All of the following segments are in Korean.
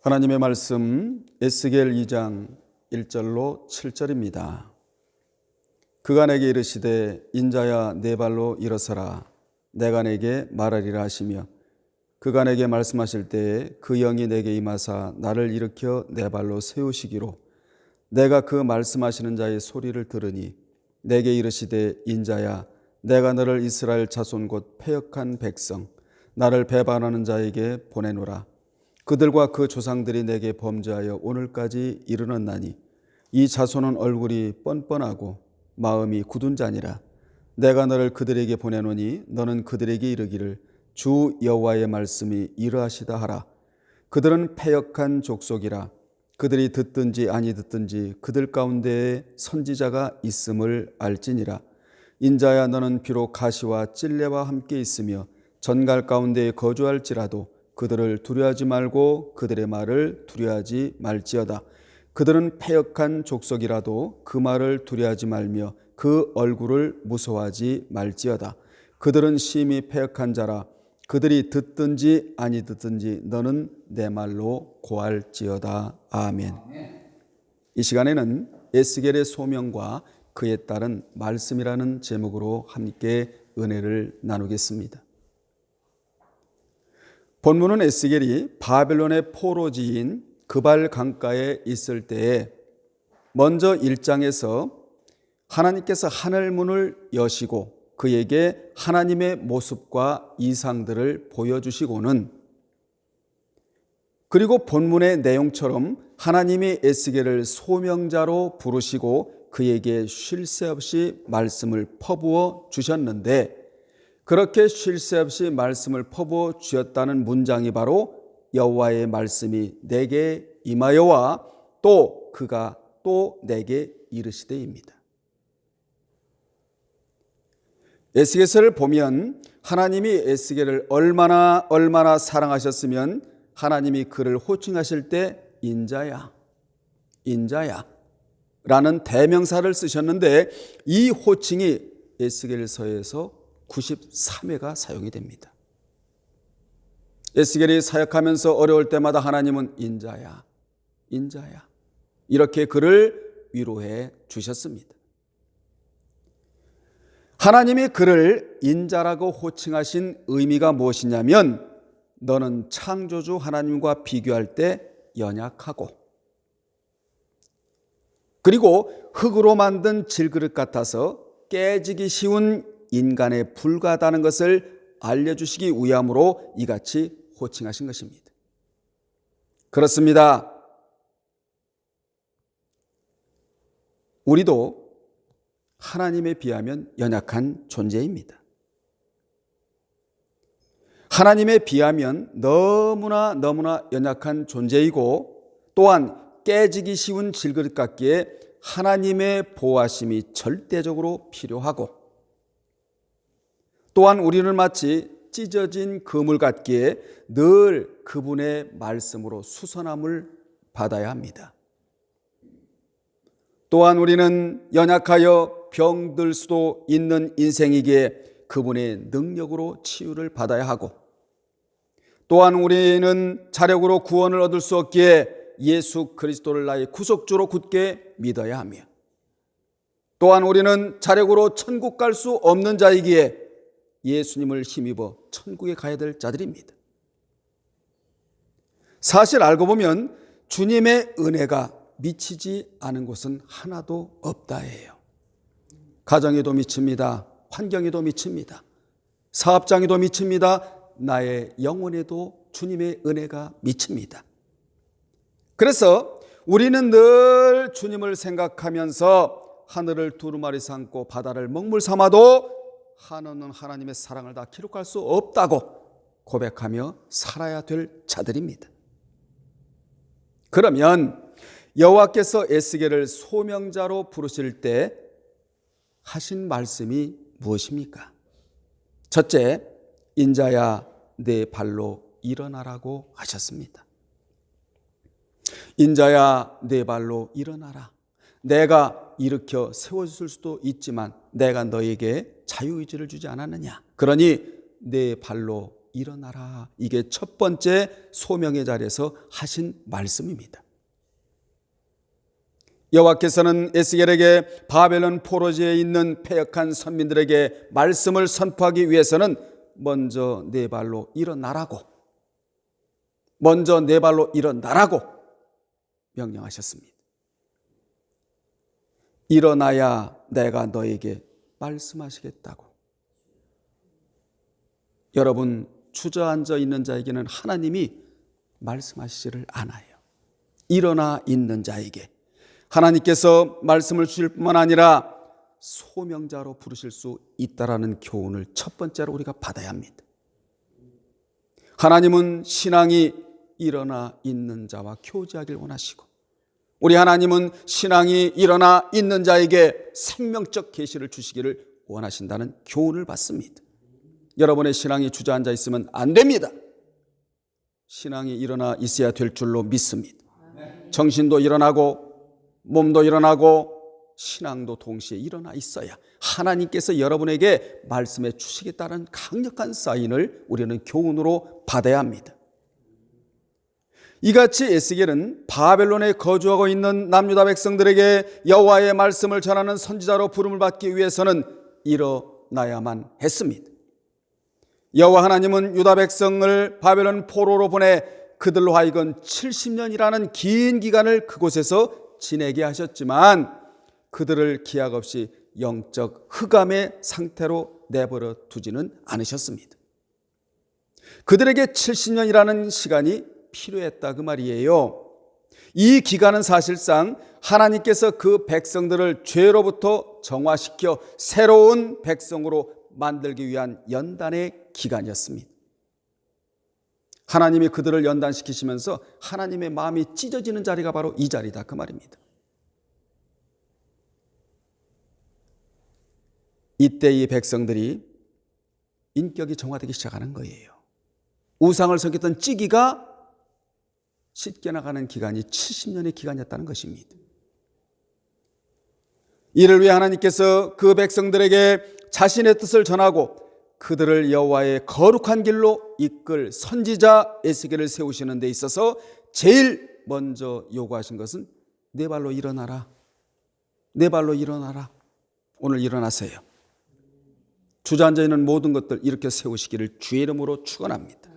하나님의 말씀 에스겔 2장 1절로 7절입니다. 그가 내게 이르시되 인자야 네 발로 일어서라 내가 내게 말하리라 하시며 그가 내게 말씀하실 때에 그 영이 내게 임하사 나를 일으켜 내 발로 세우시기로 내가 그 말씀하시는 자의 소리를 들으니 내게 이르시되 인자야 내가 너를 이스라엘 자손 곧 패역한 백성 나를 배반하는 자에게 보내노라. 그들과 그 조상들이 내게 범죄하여 오늘까지 이르렀나니 이 자손은 얼굴이 뻔뻔하고 마음이 굳은 자니라. 내가 너를 그들에게 보내노니 너는 그들에게 이르기를 주 여호와의 말씀이 이러하시다 하라. 그들은 패역한 족속이라. 그들이 듣든지 아니 듣든지 그들 가운데에 선지자가 있음을 알지니라. 인자야 너는 비록 가시와 찔레와 함께 있으며 전갈 가운데에 거주할지라도 그들을 두려워하지 말고 그들의 말을 두려워하지 말지어다. 그들은 패역한 족속이라도 그 말을 두려워하지 말며 그 얼굴을 무서워하지 말지어다. 그들은 심히 패역한 자라. 그들이 듣든지 아니 듣든지 너는 내 말로 고할지어다. 아멘. 이 시간에는 에스겔의 소명과 그에 따른 말씀이라는 제목으로 함께 은혜를 나누겠습니다. 본문은 에스겔이 바벨론의 포로지인 그발 강가에 있을 때에 먼저 1장에서 하나님께서 하늘문을 여시고 그에게 하나님의 모습과 이상들을 보여주시고는 그리고 본문의 내용처럼 하나님이 에스겔을 소명자로 부르시고 그에게 쉴 새 없이 말씀을 퍼부어 주셨는데 그렇게 쉴 새 없이 말씀을 퍼부어 주었다는 문장이 바로 여호와의 말씀이 내게 임하여와 또 그가 또 내게 이르시되입니다. 에스겔서를 보면 하나님이 에스겔을 얼마나 사랑하셨으면 하나님이 그를 호칭하실 때 인자야 라는 대명사를 쓰셨는데 이 호칭이 에스겔서에서 93회가 사용이 됩니다. 에스겔이 사역하면서 어려울 때마다 하나님은 인자야 이렇게 그를 위로해 주셨습니다. 하나님이 그를 인자라고 호칭하신 의미가 무엇이냐면 너는 창조주 하나님과 비교할 때 연약하고 그리고 흙으로 만든 질그릇 같아서 깨지기 쉬운 인간에 불과하다는 것을 알려주시기 위함으로 이같이 호칭하신 것입니다. 그렇습니다. 우리도 하나님에 비하면 연약한 존재입니다. 하나님에 비하면 너무나 연약한 존재이고 또한 깨지기 쉬운 질그릇 같기에 하나님의 보호하심이 절대적으로 필요하고 또한 우리는 마치 찢어진 그물 같기에 늘 그분의 말씀으로 수선함을 받아야 합니다. 또한 우리는 연약하여 병들 수도 있는 인생이기에 그분의 능력으로 치유를 받아야 하고 또한 우리는 자력으로 구원을 얻을 수 없기에 예수 그리스도를 나의 구속주로 굳게 믿어야 하며 또한 우리는 자력으로 천국 갈 수 없는 자이기에 예수님을 힘입어 천국에 가야 될 자들입니다. 사실 알고 보면 주님의 은혜가 미치지 않은 곳은 하나도 없다예요. 가정에도 미칩니다. 환경에도 미칩니다. 사업장에도 미칩니다. 나의 영혼에도 주님의 은혜가 미칩니다. 그래서 우리는 늘 주님을 생각하면서 하늘을 두루마리 삼고 바다를 먹물 삼아도 한없는 하나님의 사랑을 다 기록할 수 없다고 고백하며 살아야 될 자들입니다. 그러면 여호와께서 에스겔을 소명자로 부르실 때 하신 말씀이 무엇입니까? 첫째, 인자야 내 발로 일어나라고 하셨습니다. 인자야 내 발로 일어나라. 내가 일으켜 세워줄 수도 있지만 내가 너에게 자유의지를 주지 않았느냐. 그러니 내 발로 일어나라. 이게 첫 번째 소명의 자리에서 하신 말씀입니다. 여호와께서는 에스겔에게 바벨론 포로지에 있는 패역한 선민들에게 말씀을 선포하기 위해서는 먼저 네 발로 일어나라고 명령하셨습니다. 일어나야 내가 너에게 말씀하시겠다고. 여러분, 주저앉아 있는 자에게는 하나님이 말씀하시지를 않아요. 일어나 있는 자에게 하나님께서 말씀을 주실 뿐만 아니라 소명자로 부르실 수 있다라는 교훈을 첫 번째로 우리가 받아야 합니다. 하나님은 신앙이 일어나 있는 자와 교제하길 원하시고, 우리 하나님은 신앙이 일어나 있는 자에게 생명적 계시를 주시기를 원하신다는 교훈을 받습니다. 여러분의 신앙이 주저앉아 있으면 안 됩니다. 신앙이 일어나 있어야 될 줄로 믿습니다. 정신도 일어나고 몸도 일어나고 신앙도 동시에 일어나 있어야 하나님께서 여러분에게 말씀해 주시겠다는 강력한 사인을 우리는 교훈으로 받아야 합니다. 이같이 에스겔은 바벨론에 거주하고 있는 남유다 백성들에게 여호와의 말씀을 전하는 선지자로 부름을 받기 위해서는 일어나야만 했습니다. 여호와 하나님은 유다 백성을 바벨론 포로로 보내 그들로 하여금 70년이라는 긴 기간을 그곳에서 지내게 하셨지만 그들을 기약 없이 영적 흑암의 상태로 내버려 두지는 않으셨습니다. 그들에게 70년이라는 시간이 필요했다 그 말이에요. 이 기간은 사실상 하나님께서 그 백성들을 죄로부터 정화시켜 새로운 백성으로 만들기 위한 연단의 기간이었습니다. 하나님이 그들을 연단시키시면서 하나님의 마음이 찢어지는 자리가 바로 이 자리다 그 말입니다. 이때 이 백성들이 인격이 정화되기 시작하는 거예요. 우상을 섬겼던 찌기가 씻겨나가는 기간이 70년의 기간이었다는 것입니다. 이를 위해 하나님께서 그 백성들에게 자신의 뜻을 전하고 그들을 여호와의 거룩한 길로 이끌 선지자 에스겔을 세우시는 데 있어서 제일 먼저 요구하신 것은 네 발로 일어나라. 네 발로 일어나라. 오늘 일어나세요. 주저앉아 있는 모든 것들 이렇게 세우시기를 주의 이름으로 축원합니다.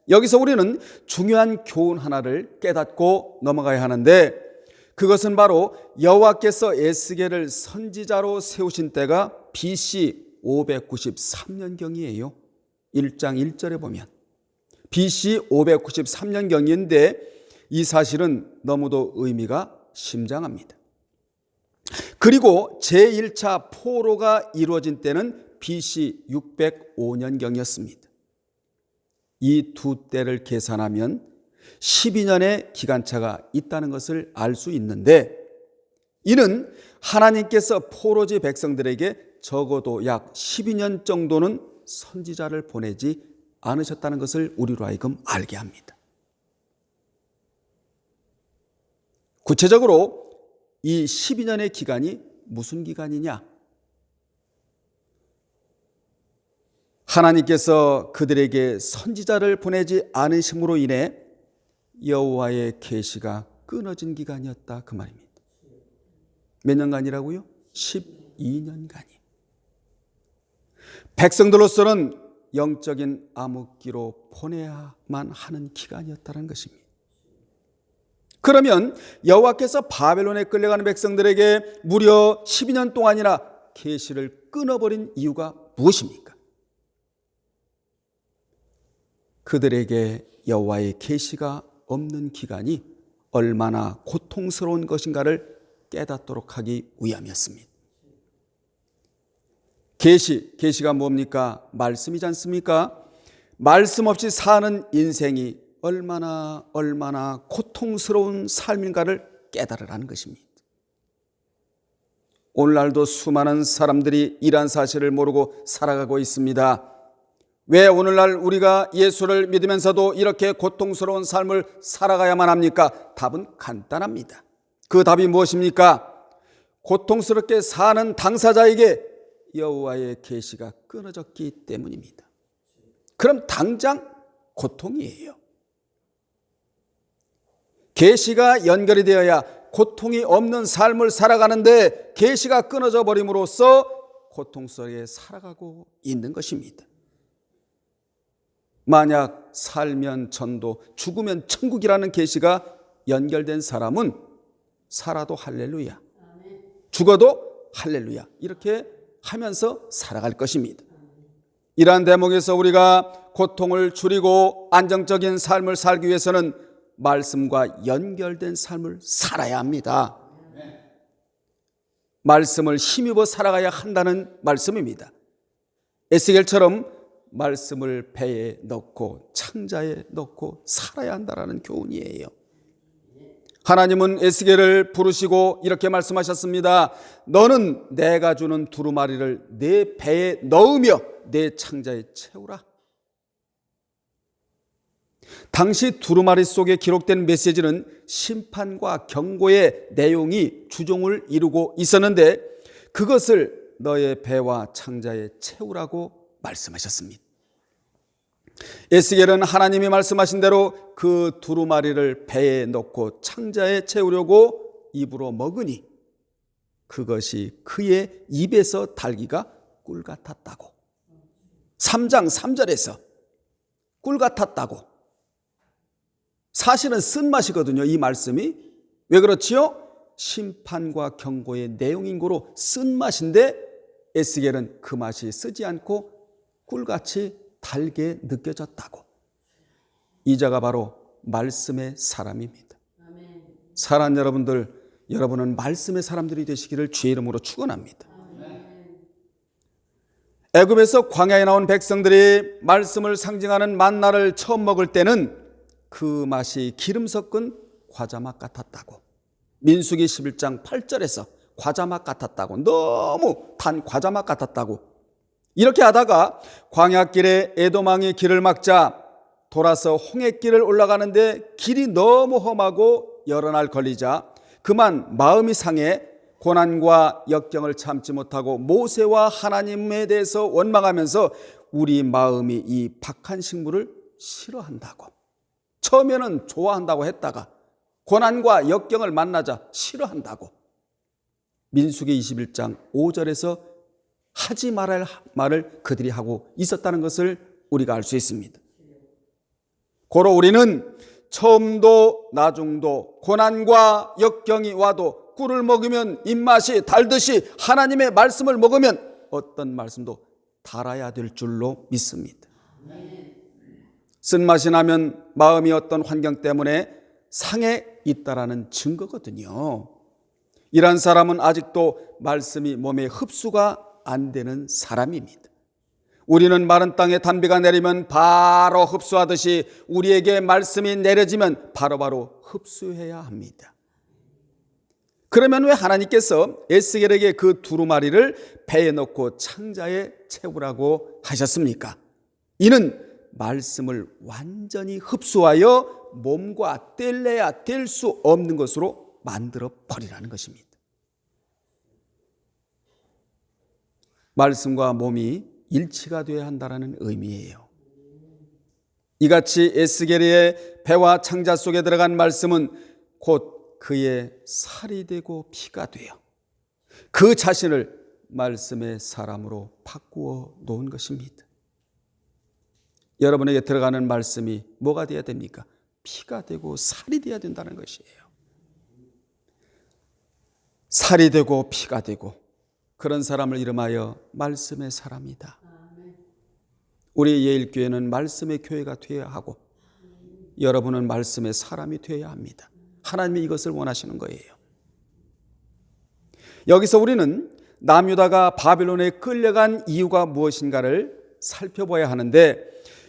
여기서 우리는 중요한 교훈 하나를 깨닫고 넘어가야 하는데, 그것은 바로 여호와께서 에스겔을 선지자로 세우신 때가 BC 593년경이에요. 1장 1절에 보면 BC 593년경인데 이 사실은 너무도 의미가 심장합니다. 그리고 제1차 포로가 이루어진 때는 BC 605년경이었습니다. 이 두 때를 계산하면 12년의 기간차가 있다는 것을 알 수 있는데, 이는 하나님께서 포로지 백성들에게 적어도 약 12년 정도는 선지자를 보내지 않으셨다는 것을 우리로 하여금 알게 합니다. 구체적으로 이 12년의 기간이 무슨 기간이냐? 하나님께서 그들에게 선지자를 보내지 않으심으로 인해 여호와의 계시가 끊어진 기간이었다 그 말입니다. 몇 년간이라고요? 12년간이. 백성들로서는 영적인 암흑기로 보내야만 하는 기간이었다는 것입니다. 그러면 여호와께서 바벨론에 끌려가는 백성들에게 무려 12년 동안이나 계시를 끊어버린 이유가 무엇입니까? 그들에게 여호와의 계시가 없는 기간이 얼마나 고통스러운 것인가를 깨닫도록 하기 위함이었습니다. 계시가 뭡니까? 말씀이지 않습니까? 말씀 없이 사는 인생이 얼마나 고통스러운 삶인가를 깨달으라는 것입니다. 오늘날도 수많은 사람들이 이러한 사실을 모르고 살아가고 있습니다. 왜 오늘날 우리가 예수를 믿으면서도 이렇게 고통스러운 삶을 살아가야만 합니까? 답은 간단합니다. 그 답이 무엇입니까? 고통스럽게 사는 당사자에게 여호와의 계시가 끊어졌기 때문입니다. 그럼 당장 고통이에요. 계시가 연결이 되어야 고통이 없는 삶을 살아가는데 계시가 끊어져 버림으로써 고통 속에 살아가고 있는 것입니다. 만약 살면 전도, 죽으면 천국이라는 계시가 연결된 사람은 살아도 할렐루야, 죽어도 할렐루야, 이렇게 하면서 살아갈 것입니다. 이러한 대목에서 우리가 고통을 줄이고 안정적인 삶을 살기 위해서는 말씀과 연결된 삶을 살아야 합니다. 말씀을 힘입어 살아가야 한다는 말씀입니다. 에스겔처럼 말씀을 배에 넣고 창자에 넣고 살아야 한다는 교훈이에요. 하나님은 에스겔을 부르시고 이렇게 말씀하셨습니다. 너는 내가 주는 두루마리를 내 배에 넣으며 내 창자에 채우라. 당시 두루마리 속에 기록된 메시지는 심판과 경고의 내용이 주종을 이루고 있었는데 그것을 너의 배와 창자에 채우라고 말씀하셨습니다. 에스겔은 하나님이 말씀하신 대로 그 두루마리를 배에 넣고 창자에 채우려고 입으로 먹으니 그것이 그의 입에서 달기가 꿀 같았다고. 3장 3절에서 꿀 같았다고. 사실은 쓴맛이거든요, 이 말씀이. 왜 그렇지요? 심판과 경고의 내용인 거로 쓴맛인데 에스겔은 그 맛이 쓰지 않고 꿀같이 달게 느껴졌다고. 이 자가 바로 말씀의 사람입니다. 사랑하는 여러분들, 여러분은 말씀의 사람들이 되시기를 주의 이름으로 축원합니다. 애굽에서 광야에 나온 백성들이 말씀을 상징하는 만나를 처음 먹을 때는 그 맛이 기름 섞은 과자맛 같았다고. 민수기 11장 8절에서 과자맛 같았다고, 너무 단 과자맛 같았다고. 이렇게 하다가 광야길에 에돔왕이 길을 막자 돌아서 홍해길을 올라가는데 길이 너무 험하고 여러 날 걸리자 그만 마음이 상해 고난과 역경을 참지 못하고 모세와 하나님에 대해서 원망하면서 우리 마음이 이 박한 식물을 싫어한다고. 처음에는 좋아한다고 했다가 고난과 역경을 만나자 싫어한다고. 민수기 21장 5절에서 하지 말아야 할 말을 그들이 하고 있었다는 것을 우리가 알 수 있습니다. 고로 우리는 처음도 나중도 고난과 역경이 와도 꿀을 먹으면 입맛이 달듯이 하나님의 말씀을 먹으면 어떤 말씀도 달아야 될 줄로 믿습니다. 쓴맛이 나면 마음이 어떤 환경 때문에 상해 있다라는 증거거든요. 이런 사람은 아직도 말씀이 몸에 흡수가 안 되는 사람입니다. 우리는 마른 땅에 단비가 내리면 바로 흡수하듯이 우리에게 말씀이 내려지면 바로바로 흡수해야 합니다. 그러면 왜 하나님께서 에스겔에게 그 두루마리를 배에 넣고 창자에 채우라고 하셨습니까? 이는 말씀을 완전히 흡수하여 몸과 뗄래야 뗄 수 없는 것으로 만들어 버리라는 것입니다. 말씀과 몸이 일치가 되어야 한다는 의미예요. 이같이 에스겔의 배와 창자 속에 들어간 말씀은 곧 그의 살이 되고 피가 되어 그 자신을 말씀의 사람으로 바꾸어 놓은 것입니다. 여러분에게 들어가는 말씀이 뭐가 되어야 됩니까? 피가 되고 살이 되어야 된다는 것이에요. 살이 되고 피가 되고 그런 사람을 이름하여 말씀의 사람이다. 우리 예일교회는 말씀의 교회가 되어야 하고 여러분은 말씀의 사람이 되어야 합니다. 하나님이 이것을 원하시는 거예요. 여기서 우리는 남유다가 바빌론에 끌려간 이유가 무엇인가를 살펴봐야 하는데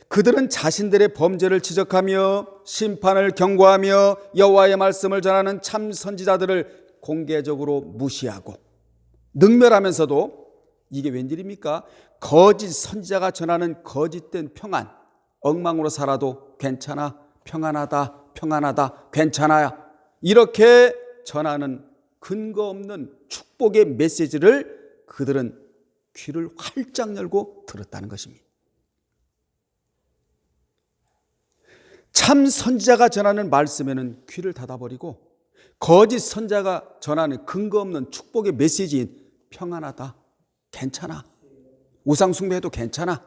그들은 자신들의 범죄를 지적하며 심판을 경고하며 여호와의 말씀을 전하는 참 선지자들을 공개적으로 무시하고 능멸하면서도 이게 웬일입니까? 거짓 선지자가 전하는 거짓된 평안, 엉망으로 살아도 괜찮아, 평안하다, 평안하다, 괜찮아야 이렇게 전하는 근거 없는 축복의 메시지를 그들은 귀를 활짝 열고 들었다는 것입니다. 참 선지자가 전하는 말씀에는 귀를 닫아버리고 거짓 선지자가 전하는 근거 없는 축복의 메시지인 평안하다, 괜찮아, 우상 숭배해도 괜찮아,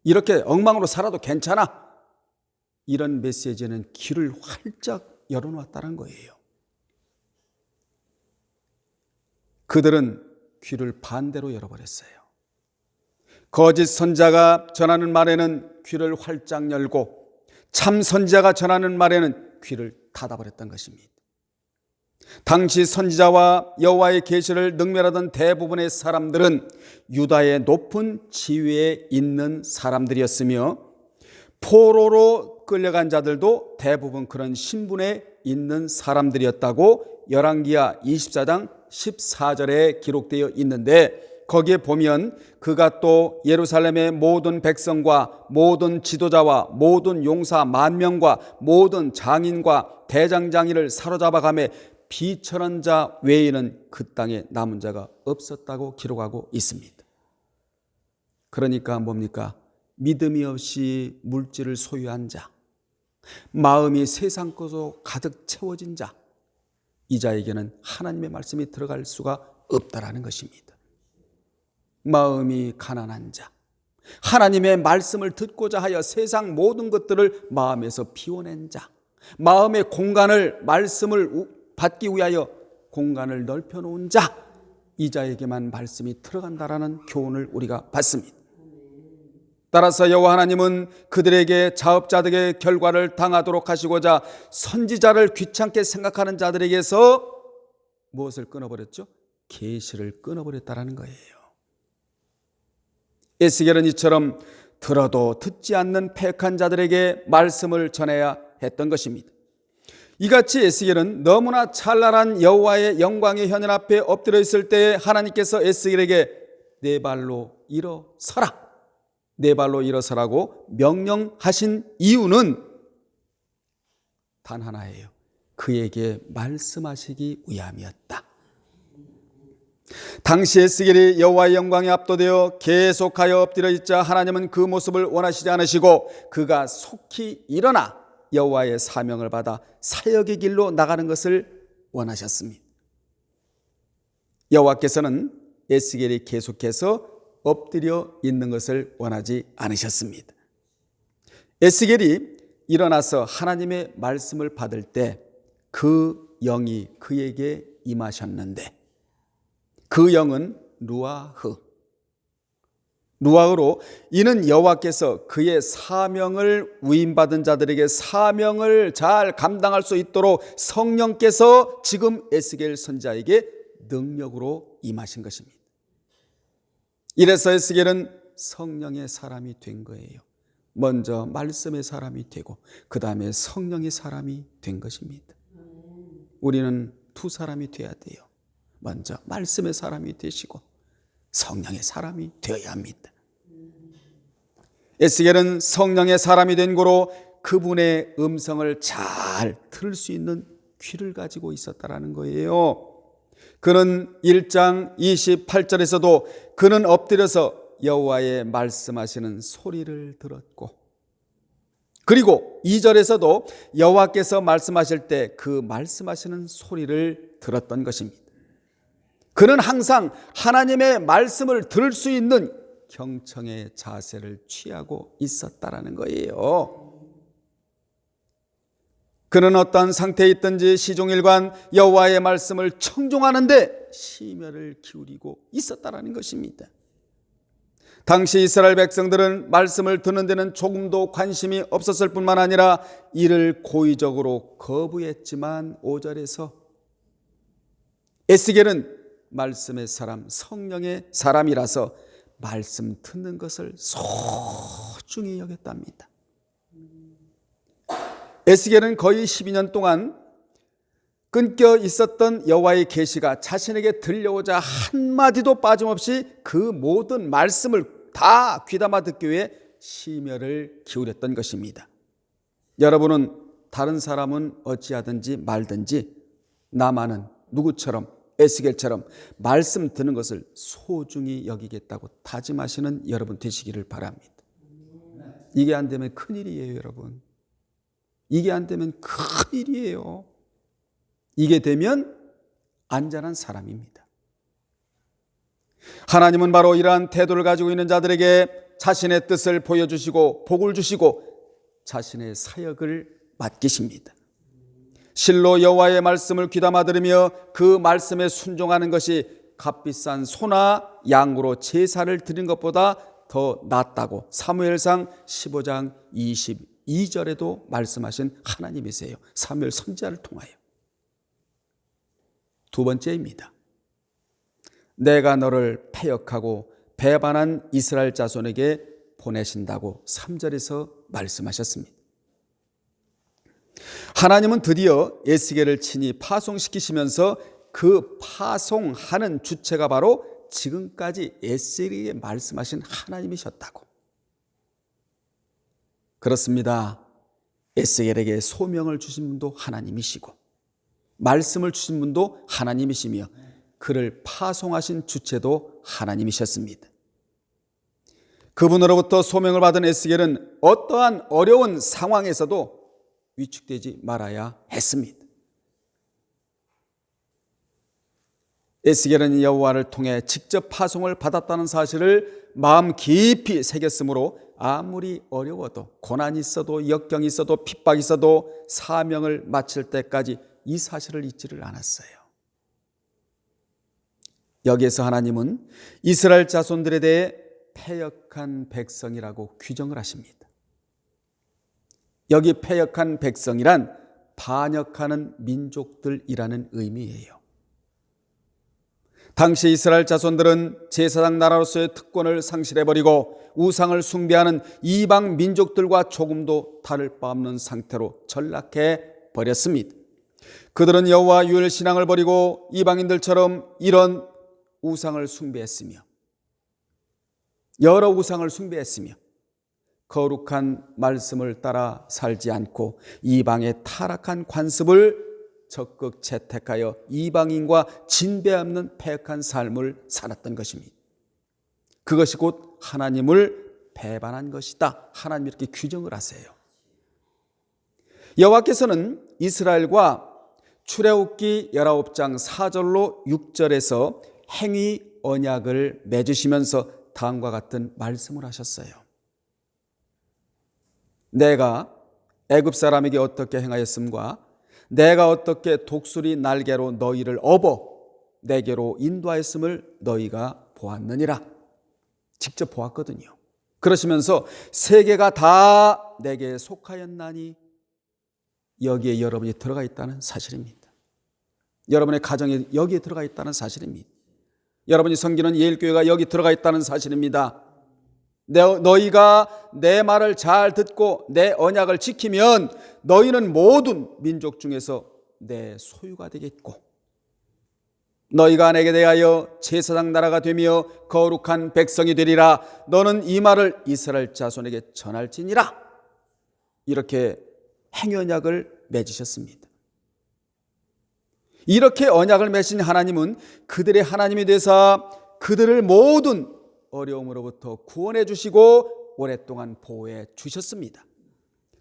이렇게 엉망으로 살아도 괜찮아, 이런 메시지에는 귀를 활짝 열어놓았다는 거예요. 그들은 귀를 반대로 열어버렸어요. 거짓 선지자가 전하는 말에는 귀를 활짝 열고 참 선지자가 전하는 말에는 귀를 닫아버렸던 것입니다. 당시 선지자와 여호와의 계시를 능멸하던 대부분의 사람들은 유다의 높은 지위에 있는 사람들이었으며 포로로 끌려간 자들도 대부분 그런 신분에 있는 사람들이었다고 열왕기하 24장 14절에 기록되어 있는데, 거기에 보면 그가 또 예루살렘의 모든 백성과 모든 지도자와 모든 용사 10,000명과 모든 장인과 대장장이를 사로잡아가며 비천한 자 외에는 그 땅에 남은 자가 없었다고 기록하고 있습니다. 그러니까 뭡니까? 믿음이 없이 물질을 소유한 자, 마음이 세상 것으로 가득 채워진 자, 이 자에게는 하나님의 말씀이 들어갈 수가 없다라는 것입니다. 마음이 가난한 자, 하나님의 말씀을 듣고자 하여 세상 모든 것들을 마음에서 비워낸 자, 마음의 공간을, 말씀을 받기 위하여 공간을 넓혀놓은 자, 이 자에게만 말씀이 들어간다라는 교훈을 우리가 받습니다. 따라서 여호와 하나님은 그들에게 자업자득의 결과를 당하도록 하시고자 선지자를 귀찮게 생각하는 자들에게서 무엇을 끊어버렸죠? 계시를 끊어버렸다라는 거예요. 에스겔은 이처럼 들어도 듣지 않는 패역한 자들에게 말씀을 전해야 했던 것입니다. 이같이 에스겔은 너무나 찬란한 여호와의 영광의 현현 앞에 엎드려 있을 때에 하나님께서 에스겔에게 네 발로 일어서라, 네 발로 일어서라고 명령하신 이유는 단 하나예요. 그에게 말씀하시기 위함이었다. 당시 에스겔이 여호와의 영광에 압도되어 계속하여 엎드려 있자 하나님은 그 모습을 원하시지 않으시고 그가 속히 일어나 여호와의 사명을 받아 사역의 길로 나가는 것을 원하셨습니다. 여호와께서는 에스겔이 계속해서 엎드려 있는 것을 원하지 않으셨습니다. 에스겔이 일어나서 하나님의 말씀을 받을 때 그 영이 그에게 임하셨는데, 그 영은 루아흐로 이는 여호와께서 그의 사명을 위임받은 자들에게 사명을 잘 감당할 수 있도록 성령께서 지금 에스겔 선지자에게 능력으로 임하신 것입니다. 이래서 에스겔은 성령의 사람이 된 거예요. 먼저 말씀의 사람이 되고 그 다음에 성령의 사람이 된 것입니다. 우리는 두 사람이 돼야 돼요. 먼저 말씀의 사람이 되시고 성령의 사람이 되어야 합니다. 에스겔은 성령의 사람이 된 고로 그분의 음성을 잘 들을 수 있는 귀를 가지고 있었다라는 거예요. 그는 1장 28절에서도 그는 엎드려서 여호와의 말씀하시는 소리를 들었고, 그리고 2절에서도 여호와께서 말씀하실 때 그 말씀하시는 소리를 들었던 것입니다. 그는 항상 하나님의 말씀을 들을 수 있는 경청의 자세를 취하고 있었다라는 거예요. 그는 어떤 상태에 있든지 시종일관 여호와의 말씀을 청종하는데 심혈을 기울이고 있었다라는 것입니다. 당시 이스라엘 백성들은 말씀을 듣는 데는 조금도 관심이 없었을 뿐만 아니라 이를 고의적으로 거부했지만 5절에서 에스겔은 말씀의 사람, 성령의 사람이라서 말씀 듣는 것을 소중히 여겼답니다. 에스겔은 거의 12년 동안 끊겨 있었던 여호와의 계시가 자신에게 들려오자 한마디도 빠짐없이 그 모든 말씀을 다 귀담아 듣기 위해 심혈을 기울였던 것입니다. 여러분은 다른 사람은 어찌하든지 말든지 나만은 누구처럼 에스겔처럼 말씀 듣는 것을 소중히 여기겠다고 다짐하시는 여러분 되시기를 바랍니다. 이게 안 되면 큰일이에요, 여러분. 이게 안 되면 큰일이에요. 이게 되면 안전한 사람입니다. 하나님은 바로 이러한 태도를 가지고 있는 자들에게 자신의 뜻을 보여주시고 복을 주시고 자신의 사역을 맡기십니다. 실로 여호와의 말씀을 귀담아 들으며 그 말씀에 순종하는 것이 값비싼 소나 양으로 제사를 드린 것보다 더 낫다고 사무엘상 15장 22절에도 말씀하신 하나님이세요. 사무엘 선지자를 통하여. 두 번째입니다. 내가 너를 패역하고 배반한 이스라엘 자손에게 보내신다고 3절에서 말씀하셨습니다. 하나님은 드디어 에스겔을 친히 파송시키시면서 그 파송하는 주체가 바로 지금까지 에스겔에게 말씀하신 하나님이셨다고. 그렇습니다. 에스겔에게 소명을 주신 분도 하나님이시고 말씀을 주신 분도 하나님이시며 그를 파송하신 주체도 하나님이셨습니다. 그분으로부터 소명을 받은 에스겔은 어떠한 어려운 상황에서도 위축되지 말아야 했습니다. 에스겔은 여호와를 통해 직접 파송을 받았다는 사실을 마음 깊이 새겼으므로 아무리 어려워도 고난이 있어도 역경이 있어도 핍박이 있어도 사명을 마칠 때까지 이 사실을 잊지를 않았어요. 여기에서 하나님은 이스라엘 자손들에 대해 패역한 백성이라고 규정을 하십니다. 여기 패역한 백성이란 반역하는 민족들이라는 의미예요. 당시 이스라엘 자손들은 제사장 나라로서의 특권을 상실해버리고 우상을 숭배하는 이방 민족들과 조금도 다를 바 없는 상태로 전락해 버렸습니다. 그들은 여호와 유엘 신앙을 버리고 이방인들처럼 이런 우상을 숭배했으며 여러 우상을 숭배했으며 거룩한 말씀을 따라 살지 않고 이방의 타락한 관습을 적극 채택하여 이방인과 진배 없는 패역한 삶을 살았던 것입니다. 그것이 곧 하나님을 배반한 것이다. 하나님이 이렇게 규정을 하세요. 여호와께서는 이스라엘과 출애굽기 19장 4절로 6절에서 행위 언약을 맺으시면서 다음과 같은 말씀을 하셨어요. 내가 애굽 사람에게 어떻게 행하였음과 내가 어떻게 독수리 날개로 너희를 업어 내게로 인도하였음을 너희가 보았느니라. 직접 보았거든요. 그러시면서 세계가 다 내게 속하였나니 여기에 여러분이 들어가 있다는 사실입니다. 여러분의 가정이 여기에 들어가 있다는 사실입니다. 여러분이 섬기는 예일교회가 여기 들어가 있다는 사실입니다. 너희가 내 말을 잘 듣고 내 언약을 지키면 너희는 모든 민족 중에서 내 소유가 되겠고 너희가 내게 대하여 제사장 나라가 되며 거룩한 백성이 되리라. 너는 이 말을 이스라엘 자손에게 전할지니라. 이렇게 행위 언약을 맺으셨습니다. 이렇게 언약을 맺으신 하나님은 그들의 하나님이 되사 그들을 모든 어려움으로부터 구원해 주시고 오랫동안 보호해 주셨습니다.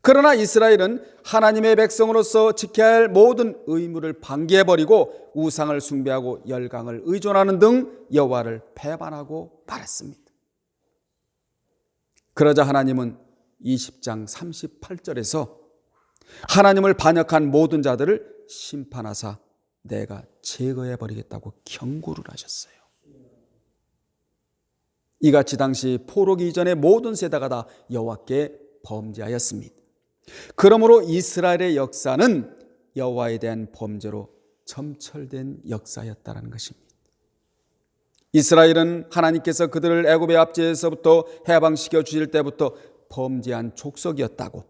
그러나 이스라엘은 하나님의 백성으로서 지켜야 할 모든 의무를 방기해버리고 우상을 숭배하고 열강을 의존하는 등 여호와를 배반하고 말았습니다. 그러자 하나님은 20장 38절에서 하나님을 반역한 모든 자들을 심판하사 내가 제거해버리겠다고 경고를 하셨어요. 이같이 당시 포로기 이전의 모든 세대가 다 여호와께 범죄하였습니다. 그러므로 이스라엘의 역사는 여호와에 대한 범죄로 점철된 역사였다는 것입니다. 이스라엘은 하나님께서 그들을 애굽의 압제에서부터 해방시켜 주실 때부터 범죄한 족속이었다고,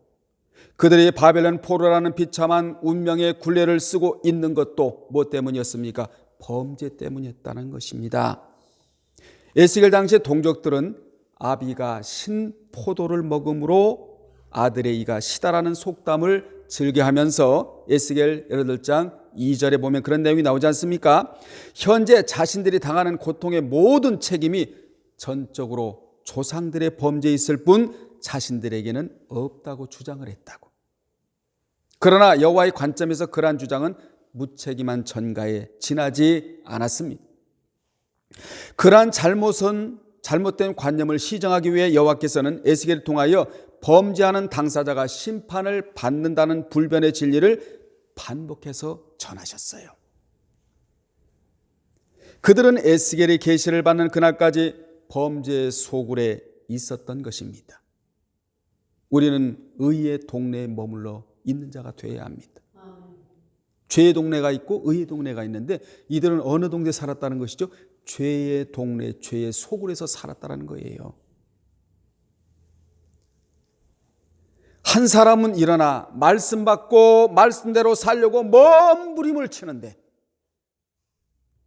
그들이 바벨론 포로라는 비참한 운명의 굴레를 쓰고 있는 것도 뭐 때문이었습니까? 범죄 때문이었다는 것입니다. 에스겔 당시의 동족들은 아비가 신 포도를 먹음으로 아들의 이가 시다라는 속담을 즐겨하면서 에스겔 18장 2절에 보면 그런 내용이 나오지 않습니까? 현재 자신들이 당하는 고통의 모든 책임이 전적으로 조상들의 범죄에 있을 뿐 자신들에게는 없다고 주장을 했다고. 그러나 여호와의 관점에서 그러한 주장은 무책임한 전가에 지나지 않았습니다. 그러한 잘못된 관념을 시정하기 위해 여호와께서는 에스겔을 통하여 범죄하는 당사자가 심판을 받는다는 불변의 진리를 반복해서 전하셨어요. 그들은 에스겔의 계시를 받는 그날까지 범죄의 소굴에 있었던 것입니다. 우리는 의의 동네에 머물러 있는 자가 되어야 합니다. 죄의 동네가 있고 의의 동네가 있는데 이들은 어느 동네에 살았다는 것이죠? 죄의 동네, 죄의 소굴에서 살았다는 거예요. 한 사람은 일어나 말씀 받고 말씀대로 살려고 몸부림을 치는데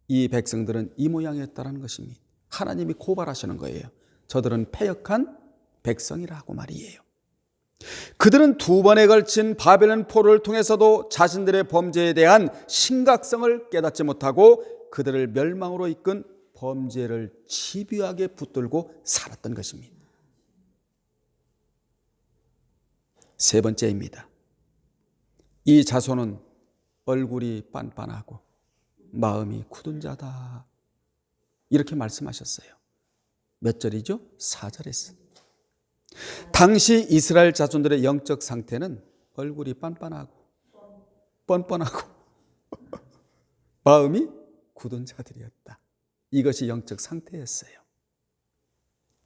이 백성들은 이 모양이었다는 것입니다. 하나님이 고발하시는 거예요. 저들은 패역한 백성이라고 말이에요. 그들은 두 번에 걸친 바벨론 포로를 통해서도 자신들의 범죄에 대한 심각성을 깨닫지 못하고 그들을 멸망으로 이끈 범죄를 집요하게 붙들고 살았던 것입니다. 세 번째입니다. 이 자손은 얼굴이 빤빤하고 마음이 굳은 자다. 이렇게 말씀하셨어요. 몇 절이죠? 4절에서. 당시 이스라엘 자손들의 영적 상태는 얼굴이 빤빤하고 뻔뻔하고 마음이 굳은 자들이었다. 이것이 영적 상태였어요.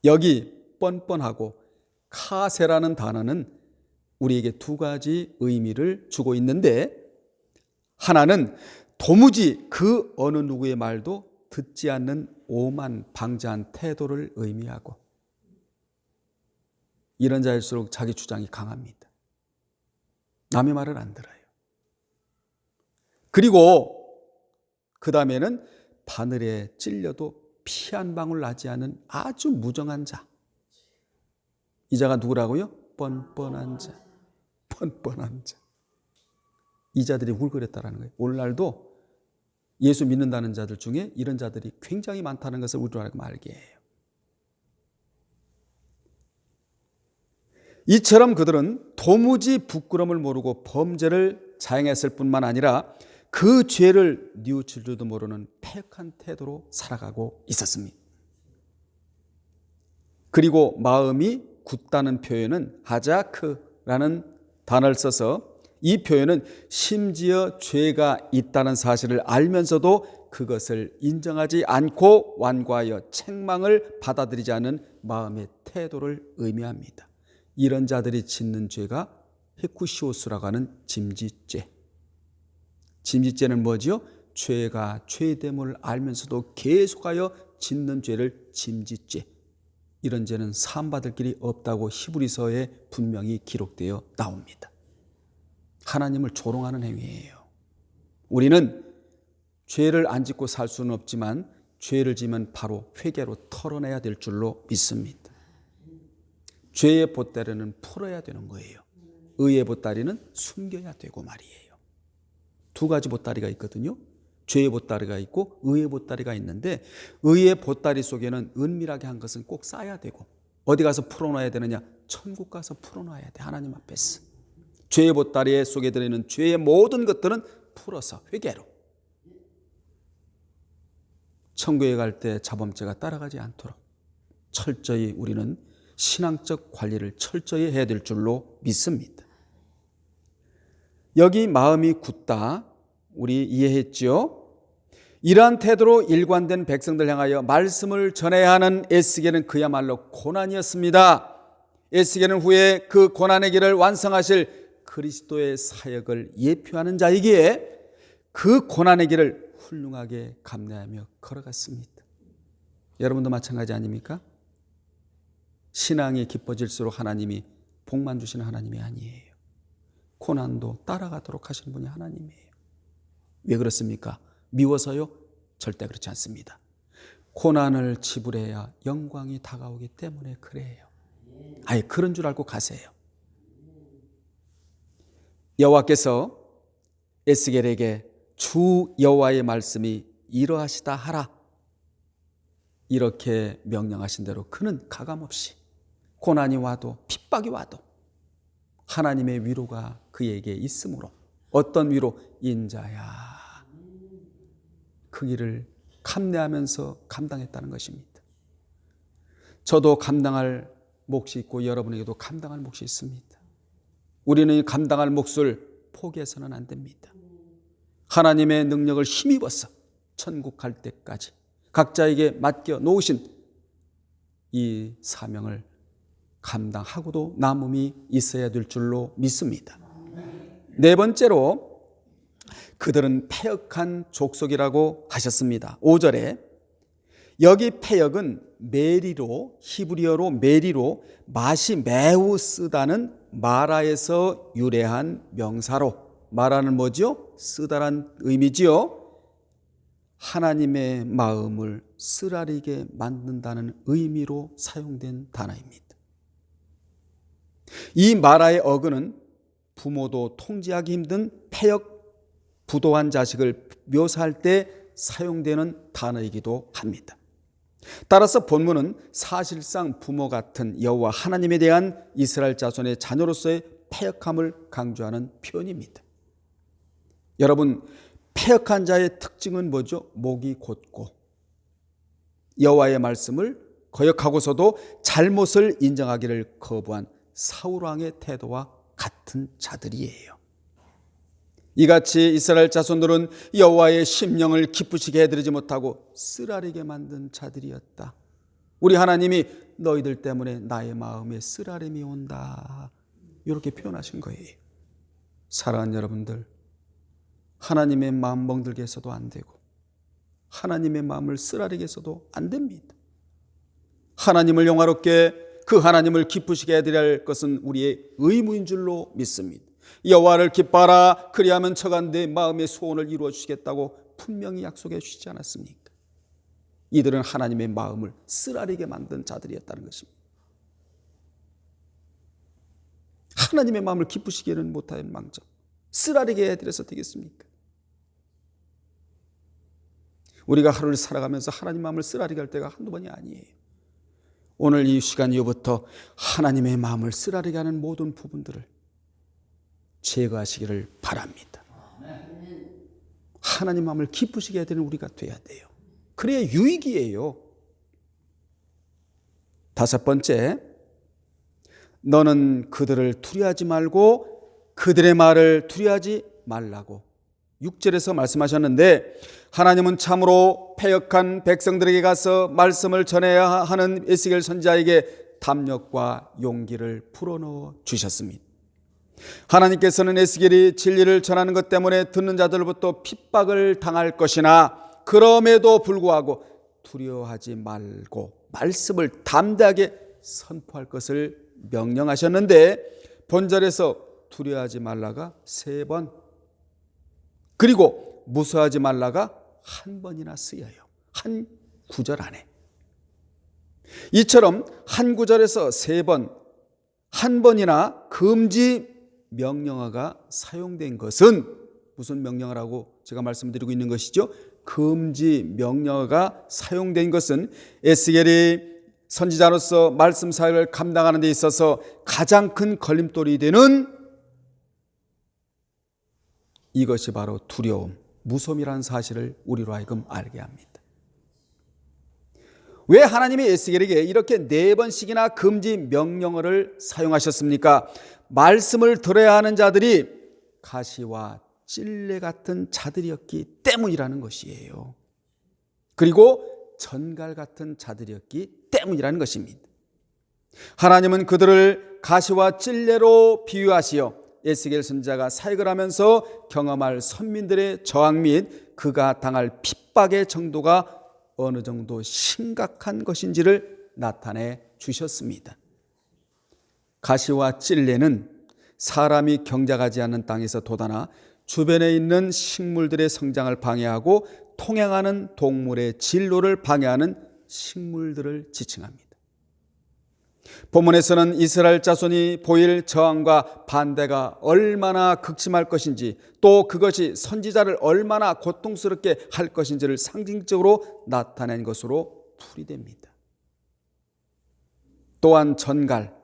여기 뻔뻔하고 카세라는 단어는 우리에게 두 가지 의미를 주고 있는데, 하나는 도무지 그 어느 누구의 말도 듣지 않는 오만 방자한 태도를 의미하고, 이런 자일수록 자기 주장이 강합니다. 남의 말을 안 들어요. 그리고 그 다음에는 바늘에 찔려도 피 한 방울 나지 않은 아주 무정한 자. 이 자가 누구라고요? 뻔뻔한 자. 뻔뻔한 자. 이 자들이 울거렸다는 거예요. 오늘날도 예수 믿는다는 자들 중에 이런 자들이 굉장히 많다는 것을 우리가 알게 해요. 이처럼 그들은 도무지 부끄러움을 모르고 범죄를 자행했을 뿐만 아니라 그 죄를 뉘우칠 줄도 모르는 패역한 태도로 살아가고 있었습니다. 그리고 마음이 굳다는 표현은 하자크라는 단어를 써서, 이 표현은 심지어 죄가 있다는 사실을 알면서도 그것을 인정하지 않고 완고하여 책망을 받아들이지 않은 마음의 태도를 의미합니다. 이런 자들이 짓는 죄가 헤쿠시오스라고 하는 짐짓죄. 짐짓죄는 뭐지요? 죄가 죄됨을 알면서도 계속하여 짓는 죄를 짐짓죄. 이런 죄는 사함받을 길이 없다고 히브리서에 분명히 기록되어 나옵니다. 하나님을 조롱하는 행위예요. 우리는 죄를 안 짓고 살 수는 없지만 죄를 지면 바로 회개로 털어내야 될 줄로 믿습니다. 죄의 보따리는 풀어야 되는 거예요. 의의 보따리는 숨겨야 되고 말이에요. 두 가지 보따리가 있거든요. 죄의 보따리가 있고 의의 보따리가 있는데, 의의 보따리 속에는 은밀하게 한 것은 꼭 쌓아야 되고, 어디 가서 풀어놔야 되느냐? 천국 가서 풀어놔야 돼. 하나님 앞에서. 죄의 보따리 속에 들어있는 죄의 모든 것들은 풀어서 회개로, 천국에 갈 때 자범죄가 따라가지 않도록 철저히 우리는 신앙적 관리를 철저히 해야 될 줄로 믿습니다. 여기 마음이 굳다, 우리 이해했죠? 이러한 태도로 일관된 백성들 향하여 말씀을 전해야 하는 에스겔은 그야말로 고난이었습니다. 에스겔은 후에 그 고난의 길을 완성하실 그리스도의 사역을 예표하는 자이기에 그 고난의 길을 훌륭하게 감내하며 걸어갔습니다. 여러분도 마찬가지 아닙니까? 신앙이 깊어질수록 하나님이 복만 주시는 하나님이 아니에요. 고난도 따라가도록 하시는 분이 하나님이에요. 왜 그렇습니까? 미워서요? 절대 그렇지 않습니다. 고난을 지불해야 영광이 다가오기 때문에 그래요. 아예 그런 줄 알고 가세요. 여호와께서 에스겔에게 주 여호와의 말씀이 이러하시다 하라, 이렇게 명령하신 대로 그는 가감없이 고난이 와도 핍박이 와도 하나님의 위로가 그에게 있으므로. 어떤 위로? 인자야. 그 일을 감내하면서 감당했다는 것입니다. 저도 감당할 몫이 있고 여러분에게도 감당할 몫이 있습니다. 우리는 감당할 몫을 포기해서는 안 됩니다. 하나님의 능력을 힘입어서 천국 갈 때까지 각자에게 맡겨 놓으신 이 사명을 감당하고도 남음이 있어야 될 줄로 믿습니다. 네 번째로 그들은 패역한 족속이라고 하셨습니다. 5절에 여기 패역은 메리로, 히브리어로 메리로 맛이 매우 쓰다는 마라에서 유래한 명사로, 마라는 뭐죠? 쓰다란 의미지요. 하나님의 마음을 쓰라리게 만든다는 의미로 사용된 단어입니다. 이 마라의 어근은 부모도 통제하기 힘든 패역 부도한 자식을 묘사할 때 사용되는 단어이기도 합니다. 따라서 본문은 사실상 부모 같은 여호와 하나님에 대한 이스라엘 자손의 자녀로서의 패역함을 강조하는 표현입니다. 여러분, 패역한 자의 특징은 뭐죠? 목이 곧고 여호와의 말씀을 거역하고서도 잘못을 인정하기를 거부한 사울왕의 태도와 같은 자들이에요. 이같이 이스라엘 자손들은 여호와의 심령을 기쁘시게 해드리지 못하고 쓰라리게 만든 자들이었다. 우리 하나님이 너희들 때문에 나의 마음에 쓰라림이 온다, 이렇게 표현하신 거예요. 사랑하는 여러분들, 하나님의 마음 멍들게 해서도 안 되고 하나님의 마음을 쓰라리게 해서도 안 됩니다. 하나님을 영화롭게, 그 하나님을 기쁘시게 해드려야 할 것은 우리의 의무인 줄로 믿습니다. 여호와를 기뻐하라, 그리하면 저가 내 마음의 소원을 이루어 주시겠다고 분명히 약속해 주시지 않았습니까? 이들은 하나님의 마음을 쓰라리게 만든 자들이었다는 것입니다. 하나님의 마음을 기쁘시게는 못하는 망정 쓰라리게 해드려서 되겠습니까? 우리가 하루를 살아가면서 하나님 마음을 쓰라리게 할 때가 한두 번이 아니에요. 오늘 이 시간 이후부터 하나님의 마음을 쓰라리게 하는 모든 부분들을 제거하시기를 바랍니다. 하나님 마음을 기쁘시게 해야 되는 우리가 돼야 돼요. 그래야 유익이에요. 다섯 번째, 너는 그들을 두려워하지 말고 그들의 말을 두려워하지 말라고 6절에서 말씀하셨는데, 하나님은 참으로 패역한 백성들에게 가서 말씀을 전해야 하는 에스겔 선지자에게 담력과 용기를 불어넣어 주셨습니다. 하나님께서는 에스겔이 진리를 전하는 것 때문에 듣는 자들로부터 핍박을 당할 것이나 그럼에도 불구하고 두려워하지 말고 말씀을 담대하게 선포할 것을 명령하셨는데, 본절에서 두려워하지 말라가 3번, 그리고 무서워하지 말라가 1번이나 쓰여요. 한 구절 안에. 이처럼 한 구절에서 3번, 1번이나 금지 명령어가 사용된 것은 무슨 명령어라고 제가 말씀드리고 있는 것이죠? 금지 명령어가 사용된 것은 에스겔이 선지자로서 말씀 사역을 감당하는 데 있어서 가장 큰 걸림돌이 되는 이것이 바로 두려움, 무서움이라는 사실을 우리로 하여금 알게 합니다. 왜 하나님이 에스겔에게 이렇게 4번씩이나 금지 명령어를 사용하셨습니까? 말씀을 들어야 하는 자들이 가시와 찔레 같은 자들이었기 때문이라는 것이에요. 그리고 전갈 같은 자들이었기 때문이라는 것입니다. 하나님은 그들을 가시와 찔레로 비유하시어 에스겔 선지자가 사역을 하면서 경험할 선민들의 저항 및 그가 당할 핍박의 정도가 어느 정도 심각한 것인지를 나타내 주셨습니다. 가시와 찔레는 사람이 경작하지 않는 땅에서 돋아나 주변에 있는 식물들의 성장을 방해하고 통행하는 동물의 진로를 방해하는 식물들을 지칭합니다. 본문에서는 이스라엘 자손이 보일 저항과 반대가 얼마나 극심할 것인지, 또 그것이 선지자를 얼마나 고통스럽게 할 것인지를 상징적으로 나타낸 것으로 풀이됩니다. 또한 전갈,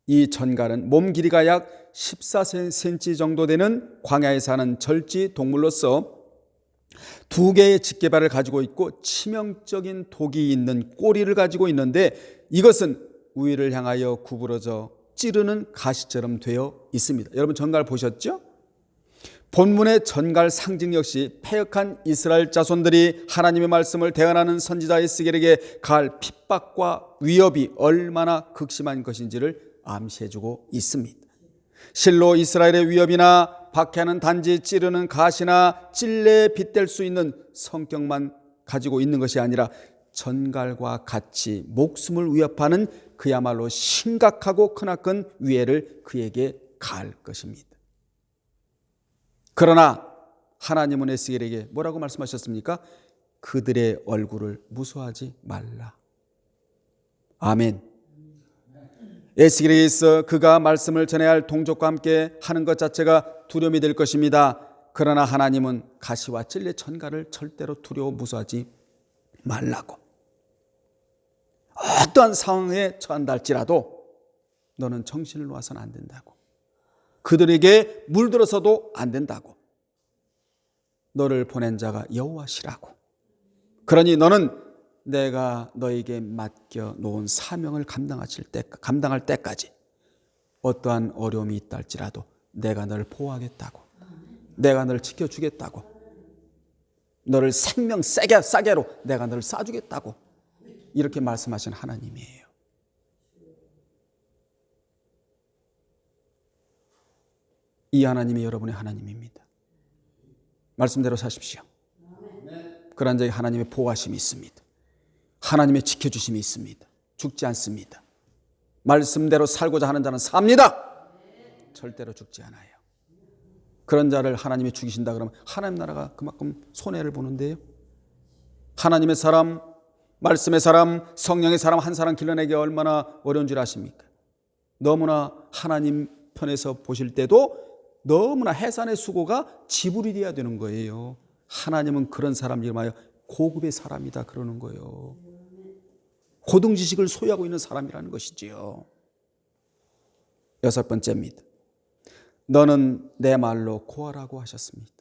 이 전갈은 몸 길이가 약 14cm 정도 되는 광야에 사는 절지 동물로서 2개의 직계발을 가지고 있고 치명적인 독이 있는 꼬리를 가지고 있는데 이것은 우위를 향하여 구부러져 찌르는 가시처럼 되어 있습니다. 여러분 전갈 보셨죠? 본문의 전갈 상징 역시 패역한 이스라엘 자손들이 하나님의 말씀을 대언하는 선지자 에스겔에게 가할 핍박과 위협이 얼마나 극심한 것인지를 암시해주고 있습니다. 실로 이스라엘의 위협이나 박해하는 단지 찌르는 가시나 찔레에 빗댈 수 있는 성격만 가지고 있는 것이 아니라 전갈과 같이 목숨을 위협하는 그야말로 심각하고 크나큰 위해를 그에게 가할 것입니다. 그러나 하나님은 에스겔에게 뭐라고 말씀하셨습니까? 그들의 얼굴을 무서워하지 말라. 아멘. 에스겔에게 있어 그가 말씀을 전해야 할 동족과 함께 하는 것 자체가 두려움이 될 것입니다. 그러나 하나님은 가시와 찔레 전갈을 절대로 두려워 무서워하지 말라고. 어떠한 상황에 처한다 할지라도 너는 정신을 놓아서는 안 된다고. 그들에게 물들어서도 안 된다고. 너를 보낸 자가 여호와시라고. 그러니 너는 내가 너에게 맡겨 놓은 사명을 감당할 때까지 어떠한 어려움이 있다 할지라도 내가 너를 보호하겠다고. 내가 너를 지켜주겠다고. 너를 생명 싸게로 내가 너를 쏴주겠다고. 이렇게 말씀하신 하나님이에요. 이 하나님이 여러분의 하나님입니다. 말씀대로 사십시오. 그런 자에게 하나님의 보호하심이 있습니다. 하나님의 지켜주심이 있습니다. 죽지 않습니다. 말씀대로 살고자 하는 자는 삽니다. 절대로 죽지 않아요. 그런 자를 하나님이 죽이신다 그러면 하나님 나라가 그만큼 손해를 보는데요. 하나님의 사람, 말씀의 사람, 성령의 사람 한 사람 길러내기 얼마나 어려운 줄 아십니까? 너무나 하나님 편에서 보실 때도 너무나 해산의 수고가 지불이 돼야 되는 거예요. 하나님은 그런 사람 이름하여 고급의 사람이다 그러는 거예요. 고등 지식을 소유하고 있는 사람이라는 것이지요. 6번째입니다. 너는 내 말로 고하라고 하셨습니다.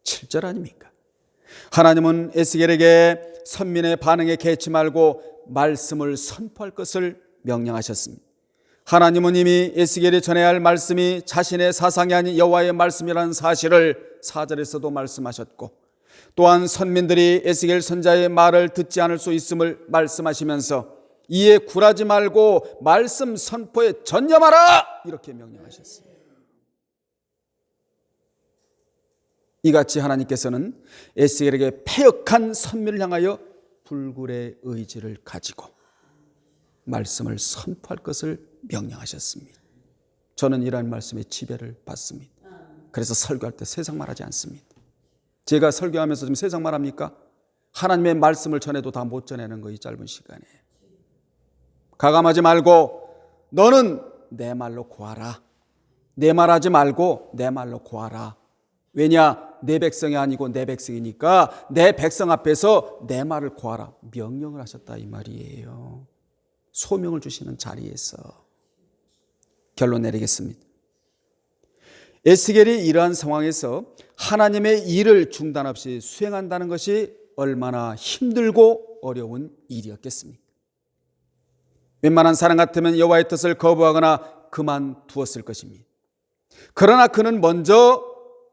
7절 아닙니까? 하나님은 에스겔에게 선민의 반응에 개의치 말고 말씀을 선포할 것을 명령하셨습니다. 하나님은 이미 에스겔이 전해야 할 말씀이 자신의 사상이 아닌 여호와의 말씀이라는 사실을 4절에서도 말씀하셨고, 또한 선민들이 에스겔 선지자의 말을 듣지 않을 수 있음을 말씀하시면서 이에 굴하지 말고 말씀 선포에 전념하라 이렇게 명령하셨어요. 이같이 하나님께서는 에스겔에게 패역한 선민을 향하여 불굴의 의지를 가지고 말씀을 선포할 것을 명령하셨습니다. 저는 이러한 말씀에 지배를 받습니다. 그래서 설교할 때 세상 말하지 않습니다. 제가 설교하면서 지금 세상 말합니까? 하나님의 말씀을 전해도 다 못 전하는 거 이 짧은 시간에. 가감하지 말고 너는 내 말로 고하라. 내 말하지 말고 내 말로 고하라. 왜냐? 내 백성이 아니고 내 백성이니까 내 백성 앞에서 내 말을 고하라. 명령을 하셨다 이 말이에요. 소명을 주시는 자리에서. 결론 내리겠습니다. 에스겔이 이러한 상황에서 하나님의 일을 중단 없이 수행한다는 것이 얼마나 힘들고 어려운 일이었겠습니까? 웬만한 사람 같으면 여호와의 뜻을 거부하거나 그만두었을 것입니다. 그러나 그는 먼저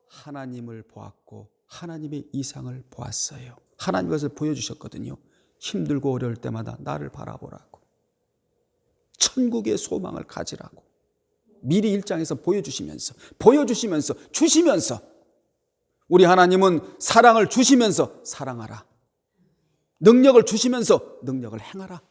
하나님을 보았고 하나님의 이상을 보았어요. 하나님 것을 보여주셨거든요. 힘들고 어려울 때마다 나를 바라보라고, 천국의 소망을 가지라고 미리 1장에서 보여주시면서 주시면서 우리 하나님은 사랑을 주시면서 사랑하라, 능력을 주시면서 능력을 행하라,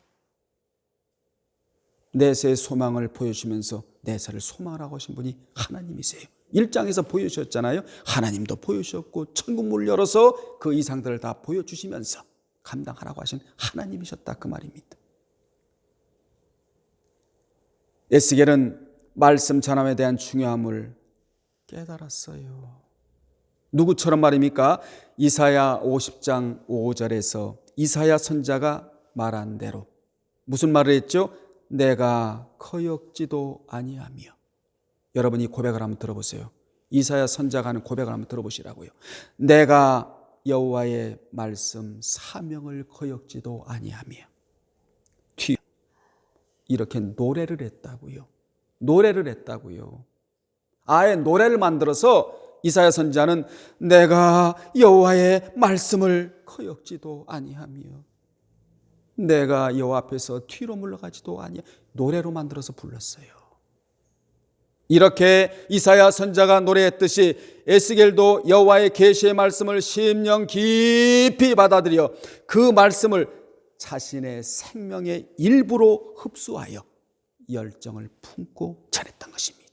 내세의 소망을 보여주시면서 내세를 소망하라고 하신 분이 하나님이세요. 1장에서 보여주셨잖아요. 하나님도 보여주셨고 천국문을 열어서 그 이상들을 다 보여주시면서 감당하라고 하신 하나님이셨다 그 말입니다. 에스겔은 말씀 전함에 대한 중요함을 깨달았어요. 누구처럼 말입니까? 이사야 50장 5절에서 이사야 선지자가 말한 대로 무슨 말을 했죠? 내가 거역지도 아니하며. 여러분이 고백을 한번 들어보세요. 이사야 선지자가 하는 고백을 한번 들어보시라고요. 내가 여호와의 말씀 사명을 거역지도 아니하며. 이렇게 노래를 했다고요. 노래를 했다고요. 아예 노래를 만들어서 이사야 선지자는 내가 여호와의 말씀을 거역지도 아니하며 내가 여호와 앞에서 뒤로 물러가지도 아니하. 노래로 만들어서 불렀어요. 이렇게 이사야 선지자가 노래했듯이 에스겔도 여호와의 계시의 말씀을 심령 깊이 받아들여 그 말씀을 자신의 생명의 일부로 흡수하여 열정을 품고 전했던 것입니다.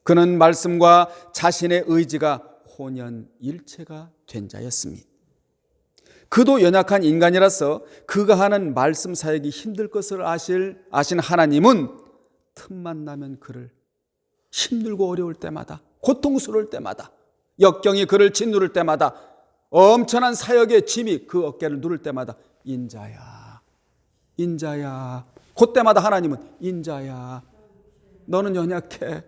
그는 말씀과 자신의 의지가 혼연일체가 된 자였습니다. 그도 연약한 인간이라서 그가 하는 말씀 사역이 힘들 것을 아신 하나님은 틈만 나면 그를 힘들고 어려울 때마다, 고통스러울 때마다, 역경이 그를 짓누를 때마다, 엄청난 사역의 짐이 그 어깨를 누를 때마다 인자야, 인자야. 그때마다 하나님은 인자야, 너는 연약해.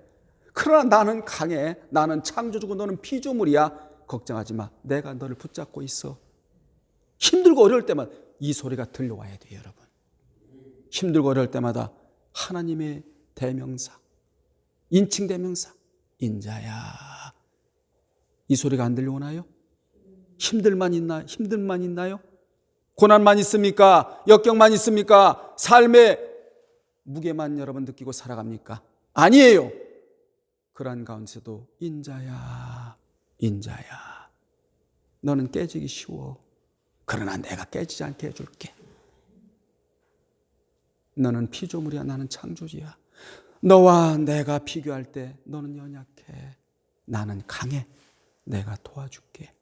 그러나 나는 강해. 나는 창조주고 너는 피조물이야. 걱정하지 마. 내가 너를 붙잡고 있어. 힘들고 어려울 때마다 이 소리가 들려와야 돼요, 여러분. 힘들고 어려울 때마다 하나님의 대명사, 인칭 대명사, 인자야. 이 소리가 안 들려오나요? 힘들만 있나요? 고난만 있습니까? 역경만 있습니까? 삶의 무게만 여러분 느끼고 살아갑니까? 아니에요. 그러한 가운데서도 인자야, 인자야. 너는 깨지기 쉬워. 그러나 내가 깨지지 않게 해줄게. 너는 피조물이야, 나는 창조주야. 너와 내가 비교할 때 너는 연약해. 나는 강해. 내가 도와줄게.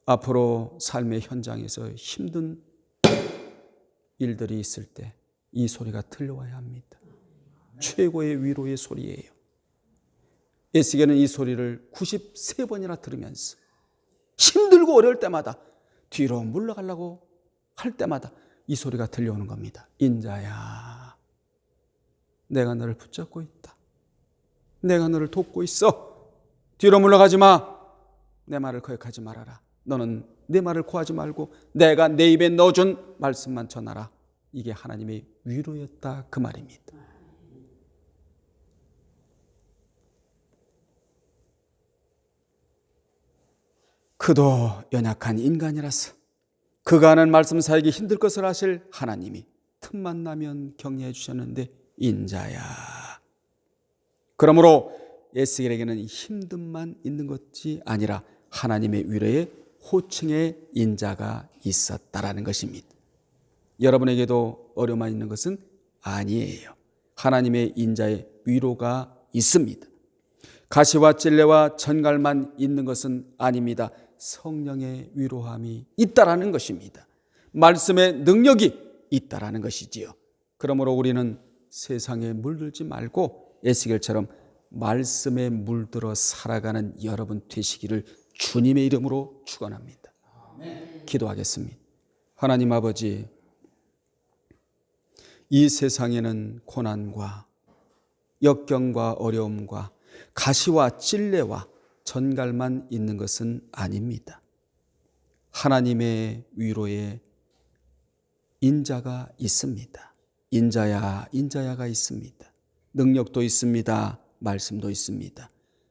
앞으로 삶의 현장에서 힘든 일들이 있을 때 이 소리가 들려와야 합니다. 최고의 위로의 소리예요. 에스겔은 이 소리를 93번이나 들으면서 힘들고 어려울 때마다 뒤로 물러가려고 할 때마다 이 소리가 들려오는 겁니다. 인자야, 내가 너를 붙잡고 있다. 내가 너를 돕고 있어. 뒤로 물러가지 마. 내 말을 거역하지 말아라. 너는 내 말을 고하지 말고 내가 내 입에 넣어준 말씀만 전하라. 이게 하나님의 위로였다, 그 말입니다. 그도 연약한 인간이라서 그가 하는 말씀 사역이 힘들 것을 아실 하나님이 틈만 나면 격려해 주셨는데 인자야. 그러므로 에스겔에게는 힘듦만 있는 것이 아니라 하나님의 위로에 호칭의 인자가 있었다라는 것입니다. 여러분에게도 어려움만 있는 것은 아니에요. 하나님의 인자의 위로가 있습니다. 가시와 찔레와 전갈만 있는 것은 아닙니다. 성령의 위로함이 있다라는 것입니다. 말씀의 능력이 있다라는 것이지요. 그러므로 우리는 세상에 물들지 말고 에스겔처럼 말씀에 물들어 살아가는 여러분 되시기를 주님의 이름으로 축원합니다. 기도하겠습니다. 하나님 아버지, 이 세상에는 고난과 역경과 어려움과 가시와 찔레와 전갈만 있는 것은 아닙니다. 하나님의 위로에 인자가 있습니다. 인자야, 인자야가 있습니다. 능력도 있습니다. 말씀도 있습니다.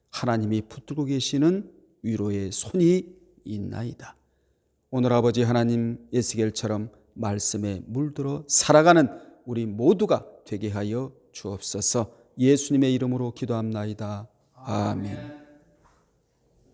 하나님이 붙들고 계시는 위로의 손이 있나이다. 오늘 아버지 하나님, 에스겔처럼 말씀에 물들어 살아가는 우리 모두가 되게 하여 주옵소서. 예수님의 이름으로 기도합나이다. 아멘.